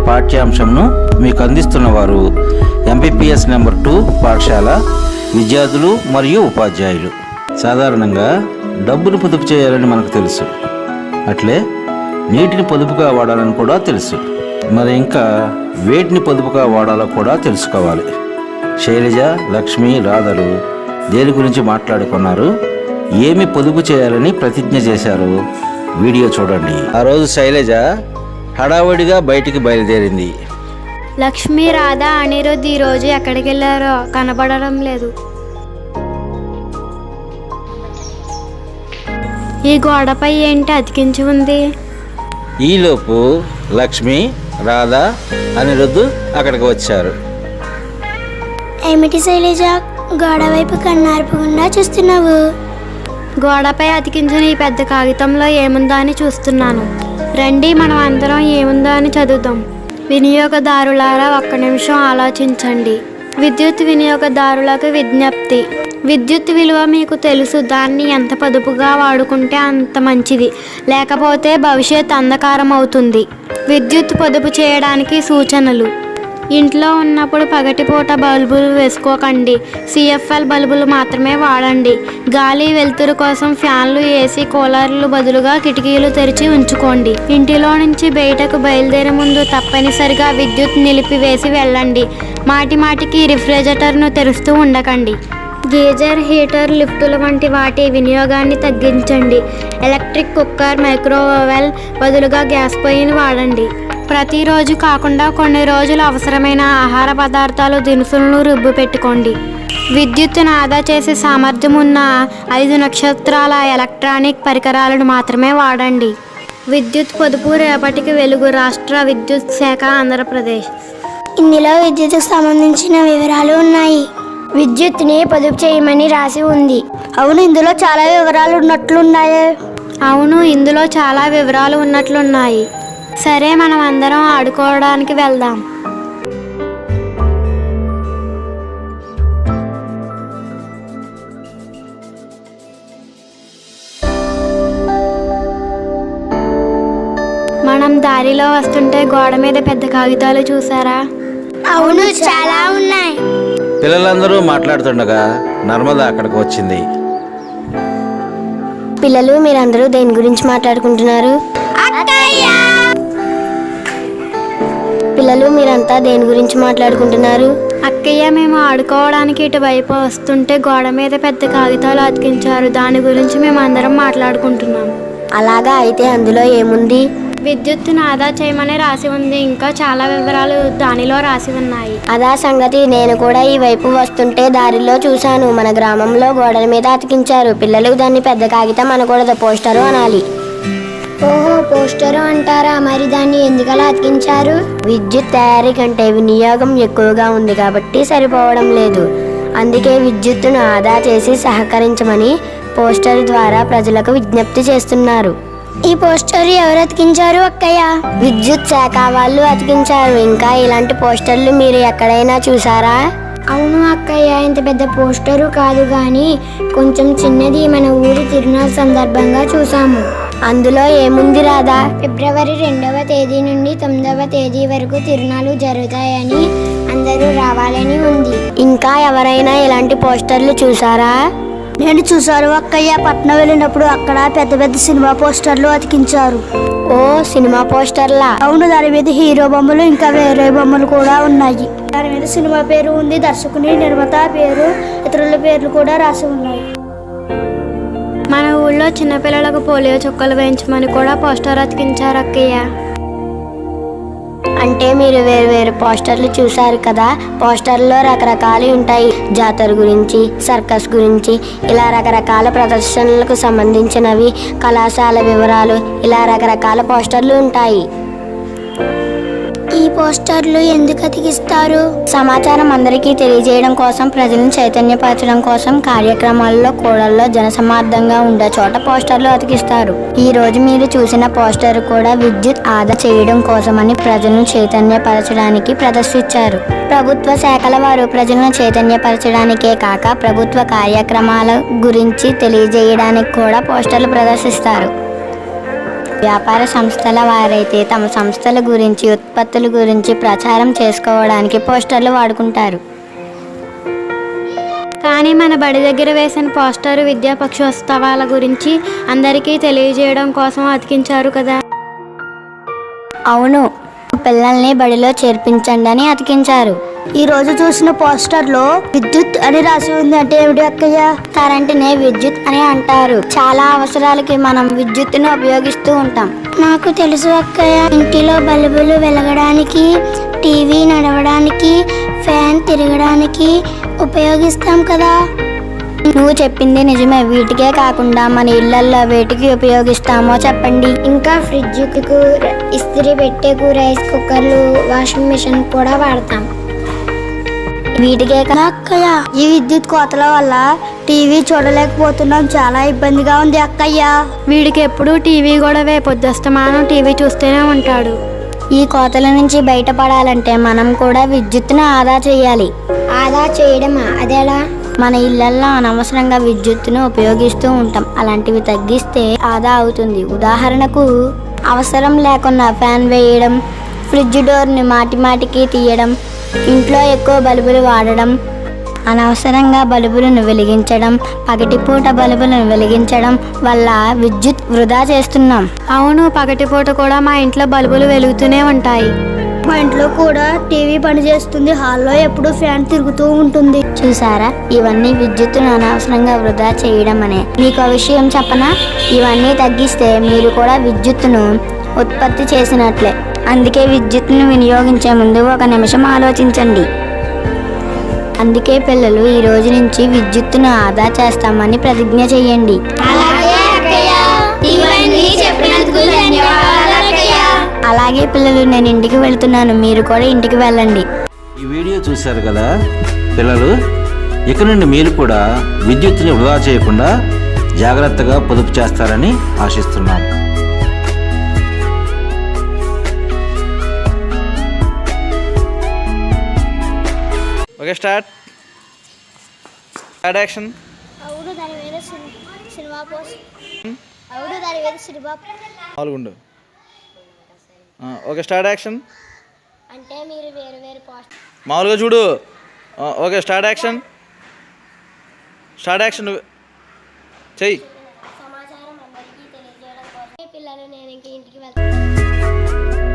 పాఠ్యాంశంను మీకు అందిస్తున్న వారు ఎంపీపీఎస్ నెంబర్ 2 పాఠశాల విద్యార్థులు మరియు ఉపాధ్యాయులు. సాధారణంగా డబ్బును పొదుపు చేయాలని మనకు తెలుసు, అట్లే నీటిని పొదుపుగా వాడాలని కూడా తెలుసు. మరి ఇంకా వేటిని పొదుపుగా వాడాలో కూడా తెలుసుకోవాలి. శైలజ, లక్ష్మి, రాధలు దేని గురించి మాట్లాడుకున్నారు, ఏమి పొదుపు చేయాలని ప్రతిజ్ఞ చేశారు, వీడియో చూడండి. ఆ రోజు శైలజ హడావుడిగా బయటికి బయలుదేరింది. లక్ష్మి, రాధ, అనిరుద్ధ్ ఈరోజు ఎక్కడికి వెళ్ళారో కనబడడం లేదు. ఈ గోడపై ఏంటి అతికించి ఉంది? ఈలోపు లక్ష్మి, రాధ, అనిరుద్ధ్ అక్కడికి వచ్చారు. ఏమిటి శైలజ, గోడ వైపు కన్నార్పకుండా చూస్తున్నావు? గోడపై అతికించిన ఈ పెద్ద కాగితంలో ఏముందా అని చూస్తున్నాను. రండి, మనం అందరం ఏముందో అని చదువుదాం. వినియోగదారులారా, ఒక్క నిమిషం ఆలోచించండి. విద్యుత్ వినియోగదారులకు విజ్ఞప్తి. విద్యుత్ విలువ మీకు తెలుసు. దాన్ని ఎంత పొదుపుగా వాడుకుంటే అంత మంచిది, లేకపోతే భవిష్యత్ అంధకారం అవుతుంది. విద్యుత్ పొదుపు చేయడానికి సూచనలు. ఇంట్లో ఉన్నప్పుడు పగటిపూట బల్బులు వేసుకోకండి. సిఎఫ్ఎల్ బల్బులు మాత్రమే వాడండి. గాలి వెలుతురు కోసం ఫ్యాన్లు, ఏసీ, కూలర్లు బదులుగా కిటికీలు తెరిచి ఉంచుకోండి. ఇంటిలో నుంచి బయటకు బయలుదేరే ముందు తప్పనిసరిగా విద్యుత్ నిలిపివేసి వెళ్ళండి. మాటి మాటికి రిఫ్రిజిరేటర్ను తెరుస్తూ ఉండకండి. గీజర్, హీటర్, లిఫ్టుల వంటి వాటి వినియోగాన్ని తగ్గించండి. ఎలక్ట్రిక్ కుక్కర్, మైక్రోవేవ్ బదులుగా గ్యాస్ పొయ్యిని వాడండి. ప్రతిరోజు కాకుండా కొన్ని రోజులు అవసరమైన ఆహార పదార్థాలు, దినుసులను రుబ్బు పెట్టుకోండి. విద్యుత్తును ఆదా చేసే సామర్థ్యం ఉన్న 5 నక్షత్రాల ఎలక్ట్రానిక్ పరికరాలను మాత్రమే వాడండి. విద్యుత్ పొదుపు రేపటికి వెలుగు. రాష్ట్ర విద్యుత్ శాఖ, ఆంధ్రప్రదేశ్. ఇందులో విద్యుత్కు సంబంధించిన వివరాలు ఉన్నాయి. విద్యుత్ని పొదుపు చేయమని రాసి ఉంది. అవును, ఇందులో చాలా వివరాలు ఉన్నట్లున్నాయి. అవును, ఇందులో చాలా వివరాలు ఉన్నట్లున్నాయి. సరే, మనం అందరం ఆడుకోవడానికి వెళ్దాం. మనం దారిలో వస్తుంటే గోడ మీద పెద్ద కాగితాలు చూసారా? అవును, చాలా ఉన్నాయి. పిల్లలందరూ మాట్లాడుతుండగా నర్మద అక్కడికి వచ్చింది. పిల్లలు, మీరందరూ దేని గురించి మాట్లాడుకుంటున్నారు? పిల్లలు, మీరంతా దేని గురించి మాట్లాడుకుంటున్నారు? అక్కయ్య, మేము ఆడుకోవడానికి ఇటువైపు వస్తుంటే గోడ మీద పెద్ద కాగితాలు అతికించారు. దాని గురించి మేము అందరం మాట్లాడుకుంటున్నాం. అలాగా, అయితే అందులో ఏముంది? విద్యుత్తును ఆదా చేయమని రాసి ఉంది. ఇంకా చాలా వివరాలు దానిలో రాసి ఉన్నాయి. అదా సంగతి. నేను కూడా ఈ వైపు వస్తుంటే దారిలో చూశాను. మన గ్రామంలో గోడల మీద అతికించారు. పిల్లలు దాన్ని పెద్ద కాగితం అనకూడదు, పోస్టరు అనాలి. ఓహో, పోస్టరు అంటారా? మరి దాన్ని ఎందుకలా అతికించారు? విద్యుత్ తయారీ కంటే వినియోగం ఎక్కువగా ఉంది కాబట్టి సరిపోవడం లేదు. అందుకే విద్యుత్తును ఆదా చేసి సహకరించమని పోస్టర్ ద్వారా ప్రజలకు విజ్ఞప్తి చేస్తున్నారు. ఈ పోస్టర్ ఎవరు అతికించారు అక్కయ్య? విద్యుత్ శాఖ వాళ్ళు అతికించారు. ఇంకా ఇలాంటి పోస్టర్లు మీరు ఎక్కడైనా చూసారా? అవును అక్కయ్య, ఇంత పెద్ద పోస్టరు కాదు గాని కొంచెం చిన్నది. మన ఊరి తిరునాళ్ళ సందర్భంగా చూసాము. అందులో ఏముంది రాదా? ఫిబ్రవరి 2వ తేదీ నుండి 9వ తేదీ వరకు తిరునాళ్ళు జరుగుతాయని, అందరూ రావాలని ఉంది. ఇంకా ఎవరైనా ఇలాంటి పోస్టర్లు చూసారా? నేను చూసాను అక్కయ్య. పట్నం వెళ్ళినప్పుడు అక్కడ పెద్ద పెద్ద సినిమా పోస్టర్లు అతికించారు. ఓ, సినిమా పోస్టర్లా? అవును, దాని మీద హీరో బొమ్మలు ఇంకా వేరే బొమ్మలు కూడా ఉన్నాయి. దాని మీద సినిమా పేరు ఉంది, దర్శకుని, నిర్మాత పేరు, ఇతరుల పేర్లు కూడా రాసి ఉన్నాయి. మన ఊళ్ళో చిన్నపిల్లలకు పోలియో చుక్కలు వేయించమని కూడా పోస్టర్ అతికించారు అక్కయ్య. అంటే మీరు వేరు వేరు పోస్టర్లు చూసారు కదా. పోస్టర్లో రకరకాలు ఉంటాయి. జాతర గురించి, సర్కస్ గురించి, ఇలా రకరకాల ప్రదర్శనలకు సంబంధించినవి, కళాశాల వివరాలు, ఇలా రకరకాల పోస్టర్లు ఉంటాయి. ఈ పోస్టర్లు ఎందుకు అతికిస్తారు? సమాచారం అందరికీ తెలియజేయడం కోసం, ప్రజలను చైతన్యపరచడం కోసం, కార్యక్రమాల్లో కూడల్లో జనసమార్థంగా ఉండే చోట పోస్టర్లు అతికిస్తారు. ఈ రోజు మీరు చూసిన పోస్టర్ కూడా విద్యుత్ ఆదా చేయడం కోసమని ప్రజలను చైతన్యపరచడానికి ప్రదర్శించారు. ప్రభుత్వ శాఖల వారు ప్రజలను చైతన్యపరచడానికే కాక ప్రభుత్వ కార్యక్రమాల గురించి తెలియజేయడానికి కూడా పోస్టర్లు ప్రదర్శిస్తారు. వ్యాపార సంస్థల వారైతే తమ సంస్థల గురించి, ఉత్పత్తుల గురించి ప్రచారం చేసుకోవడానికి పోస్టర్లు వాడుకుంటారు. కానీ మన బడి దగ్గర వేసిన పోస్టర్ విద్యా పక్షోత్సవాల గురించి అందరికీ తెలియజేయడం కోసం అతికించారు కదా. అవును, పిల్లల్ని బడిలో చేర్పించండి అని అతికించారు. ఈ రోజు చూసిన పోస్టర్లో విద్యుత్ అని రాసి ఉంది. అంటే ఏమిటి అక్కయ్య? కరెంటునే విద్యుత్ అని అంటారు. చాలా అవసరాలకి మనం విద్యుత్తును ఉపయోగిస్తూ ఉంటాం. నాకు తెలుసు అక్కయ్య. ఇంటిలో బల్బులు వెలగడానికి, టీవీ నడవడానికి, ఫ్యాన్ తిరగడానికి ఉపయోగిస్తాం కదా. నువ్వు చెప్పింది నిజమే. వీటికే కాకుండా మన ఇళ్లల్లో వేటికి ఉపయోగిస్తామో చెప్పండి. ఇంకా ఫ్రిడ్జ్కు, ఇస్త్రీ పెట్టేకు, రైస్ కుక్కర్లు, వాషింగ్ మిషన్ కూడా వాడతాం. వీటికే అక్కయ్య, ఈ విద్యుత్ కోతల వల్ల టీవీ చూడలేకపోతున్నాం. చాలా ఇబ్బందిగా ఉంది అక్కయ్య. వీడికి ఎప్పుడు టీవీ గొడవే, పొద్దుస్తమానం టీవీ చూస్తూనే ఉంటాడు. ఈ కోతల నుంచి బయటపడాలంటే మనం కూడా విద్యుత్తును ఆదా చేయాలి. ఆదా చేయడమా? అదేలా? మన ఇళ్లల్లో అనవసరంగా విద్యుత్తును ఉపయోగిస్తూ ఉంటాం. అలాంటివి తగ్గిస్తే ఆదా అవుతుంది. ఉదాహరణకు, అవసరం లేకుండా ఫ్యాన్ వేయడం, ఫ్రిడ్జ్ డోర్ని మాటిమాటికి తీయడం, ఇంట్లో ఎక్కువ బల్బులు వాడడం, అనవసరంగా బల్బులను వెలిగించడం, పగటిపూట బల్బులను వెలిగించడం వల్ల విద్యుత్ వృధా చేస్తున్నాం. అవును, పగటిపూట కూడా మా ఇంట్లో బల్బులు వెలుగుతూనే ఉంటాయి. మా ఇంట్లో కూడా టీవీ పనిచేస్తుంది. హాల్లో ఎప్పుడు ఫ్యాన్ తిరుగుతూ ఉంటుంది. చూసారా, ఇవన్నీ విద్యుత్తును అనవసరంగా వృధా చేయడం అనే. మీకు ఒక విషయం చెప్పనా? ఇవన్నీ తగ్గిస్తే మీరు కూడా విద్యుత్తును ఉత్పత్తి చేసినట్లే. అందుకే విద్యుత్తును వినియోగించే ముందు ఒక నిమిషం ఆలోచించండి. అందుకే పిల్లలు, ఈ రోజు నుంచి విద్యుత్తును ఆదా చేస్తామని ప్రతిజ్ఞ చేయండి. అలాగే పిల్లలు, నేను ఇంటికి వెళ్తున్నాను. మీరు కూడా ఇంటికి వెళ్ళండి. ఈ వీడియో చూశారు కదా పిల్లలు. ఇక నుండి మీరు కూడా విద్యుత్తుని వృధా చేయకుండా జాగ్రత్తగా పొదుపు చేస్తారని ఆశిస్తున్నాం. Okay, start action. అవును, దాని మీద సినిమా పోస్ట్. అవును, దాని మీద సినిమా. పాల్గొండు. Okay, start action. అంటే మీరు వేరు వేరు పోస్ట్. మామూలుగా చూడు. Okay, start action. చెయ్యి. సమాచారం అందరికీ తెలియజేయడం కోసం పిల్లలు, నేను ఇంటికి వెళ్తాను.